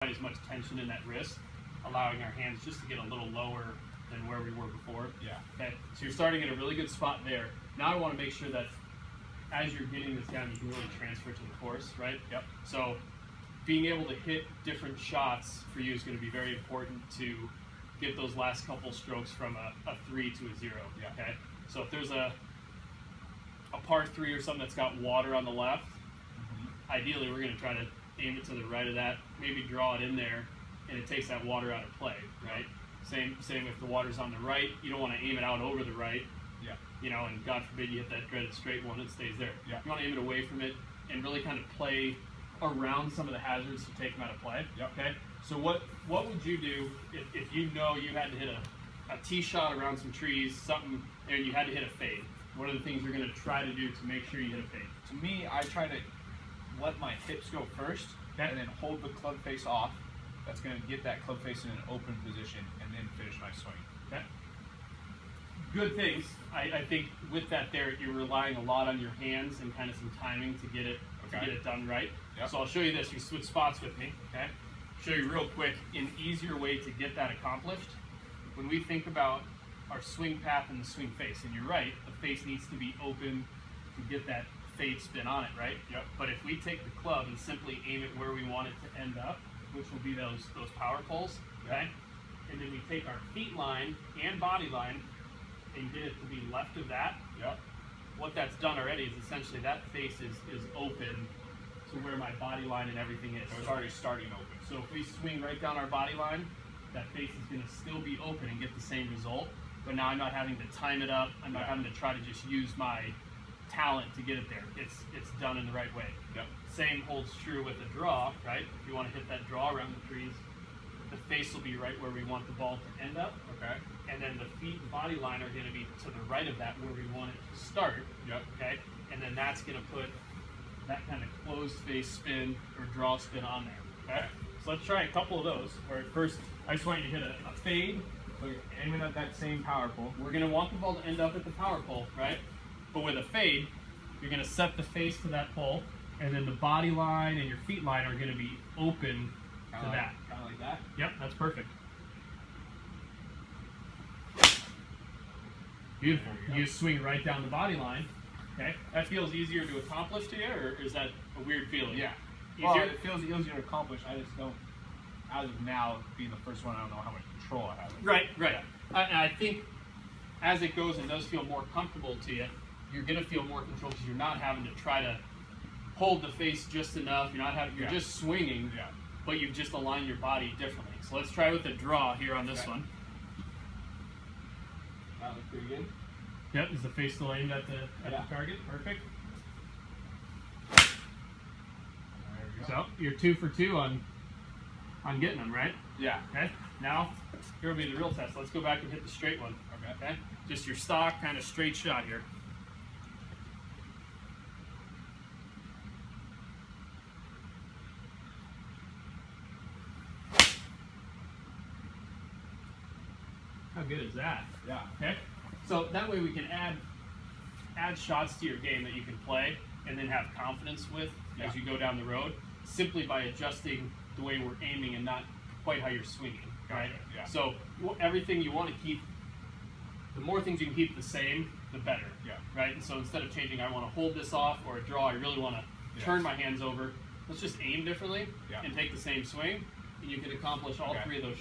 as much tension in that wrist, allowing our hands just to get a little lower than where we were before. Yeah. Okay. So you're starting at a really good spot there. Now I want to make sure that as you're getting this down, you can really transfer to the course, right? Yep. So being able to hit different shots for you is going to be very important to get those last couple strokes from a 3 to a 0. Yeah. Okay. So if there's a par 3 or something that's got water on the left, ideally we're going to try to aim it to the right of that, maybe draw it in there, and it takes that water out of play, right? Same if the water's on the right, you don't want to aim it out over the right. Yeah. You know, and God forbid you hit that dreaded straight one, it stays there. Yeah. You want to aim it away from it and really kind of play around some of the hazards to take them out of play. Yep. Okay. So what would you do if you know you had to hit a tee shot around some trees, something, and you had to hit a fade? What are the things you're going to try to do to make sure you hit a fade? To me, I try to let my hips go first, Okay. and then hold the club face off. That's going to get that club face in an open position, and then finish my swing. Okay. Good things. I think with that there, you're relying a lot on your hands and kind of some timing to get it done right. Yep. So I'll show you this. You switch spots with me. Okay. Show you real quick an easier way to get that accomplished. When we think about our swing path and the swing face, and you're right, the face needs to be open to get that fade spin on it, right? Yep. But if we take the club and simply aim it where we want it to end up, which will be those power poles, okay? And then we take our feet line and body line and get it to be left of that. Yep. What that's done already is essentially that face is open to where my body line and everything is. So it's already starting open. So if we swing right down our body line, that face is going to still be open and get the same result. But now I'm not having to time it up. I'm not having to try to just use my talent to get it there. It's done in the right way. Yep. Same holds true with a draw, right? If you want to hit that draw around the trees, the face will be right where we want the ball to end up. Okay. And then the feet and body line are going to be to the right of that where we want it to start. Yep. Okay. And then that's going to put that kind of closed face spin or draw spin on there. Okay. So let's try a couple of those. Where first, I just want you to hit a fade. So you're aiming at that same power pole. We're going to want the ball to end up at the power pole, right? But with a fade, you're going to set the face to that pole, and then the body line and your feet line are going to be open to that. Kind of like that? Yep, that's perfect. Beautiful. You swing right down the body line. Okay. That feels easier to accomplish to you, or is that a weird feeling? Yeah. Easier? Well, it feels easier to accomplish. I just don't, as of now, being the first one, I don't know how much control I have. Right. I think as it goes and does feel more comfortable to you, you're going to feel more control because you're not having to try to hold the face just enough. You're just swinging, but you've just aligned your body differently. So let's try with the draw here on this one. That looks pretty good. Yep, is the face still aimed at the target? Perfect. There we go. So you're 2 for 2 on getting them, right? Yeah. Okay. Now here will be the real test. Let's go back and hit the straight one. Okay. Just your stock kind of straight shot here. How good is that? Yeah. Okay. So that way we can add shots to your game that you can play and then have confidence with as you go down the road, simply by adjusting the way we're aiming and not quite how you're swinging. Right? Yeah. So everything you want to keep, the more things you can keep the same, the better. Yeah. Right? And so instead of changing, I want to hold this off, or a draw, I really want to turn my hands over. Let's just aim differently and take the same swing, and you can accomplish all 3 of those shots.